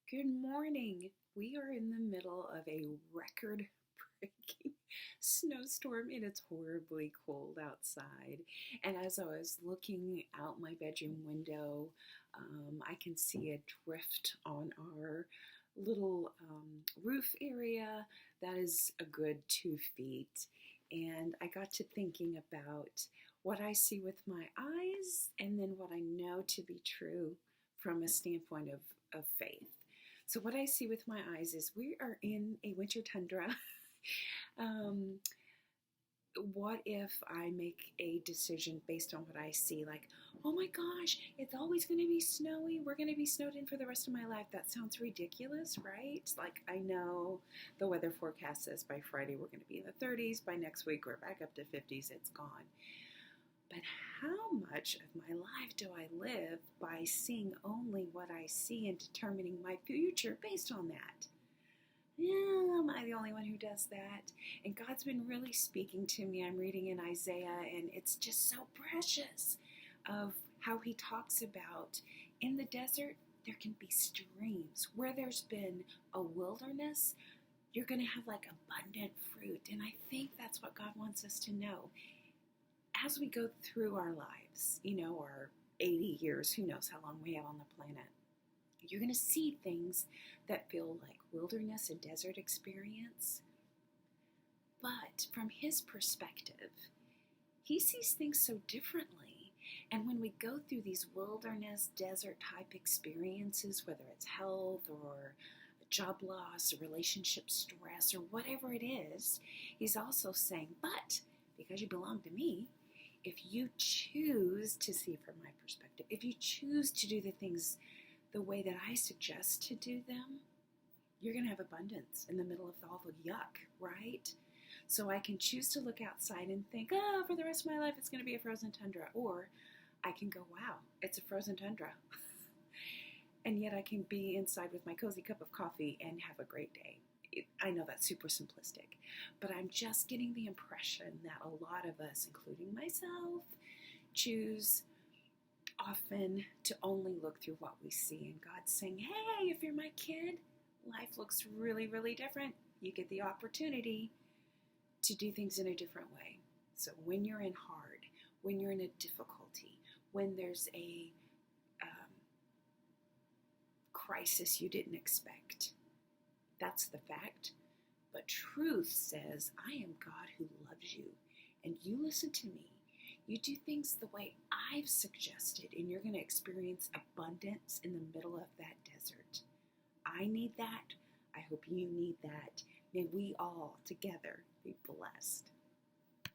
Good morning. We are in the middle of a record-breaking snowstorm and it's horribly cold outside. And as I was looking out my bedroom window, I can see a drift on our little roof area that is a good 2 feet. And I got to thinking about what I see with my eyes and then what I know to be true from a standpoint of faith. So what I see with my eyes is we are in a winter tundra. um, what if I make a decision based on what I see? Like, oh my gosh, it's always going to be snowy. We're going to be snowed in for the rest of my life. That sounds ridiculous, right? Like, I know the weather forecast says by Friday we're going to be in the 30s. By next week we're back up to 50s. It's gone. But how much of my life do I live by seeing only what I see and determining my future based on that? Yeah, am I the only one who does that? And God's been really speaking to me. I'm reading in Isaiah, and it's just so precious of how he talks about in the desert, there can be streams. Where there's been a wilderness, you're going to have like abundant fruit. And I think that's what God wants us to know as we go through our lives, our 80 years, who knows how long we have on the planet, you're going to see things that feel like wilderness and desert experience. But from his perspective, he sees things so differently. And when we go through these wilderness, desert type experiences, whether it's health or job loss, or relationship stress, or whatever it is, he's also saying, but because you belong to me, if you choose to see from my perspective, if you choose to do the things the way that I suggest to do them, you're going to have abundance in the middle of all the yuck, right? So I can choose to look outside and think, oh, for the rest of my life it's going to be a frozen tundra. Or I can go, wow, it's a frozen tundra. And yet I can be inside with my cozy cup of coffee and have a great day. I know that's super simplistic, but I'm just getting the impression that a lot of us, including myself, choose often to only look through what we see. And God's saying, hey, if you're my kid, life looks really, really different. You get the opportunity to do things in a different way. So when you're in hard, when you're in a difficulty, when there's a crisis you didn't expect, that's the fact. But truth says, I am God who loves you, and you listen to me. You do things the way I've suggested, and you're going to experience abundance in the middle of that desert. I need that. I hope you need that. May we all together be blessed.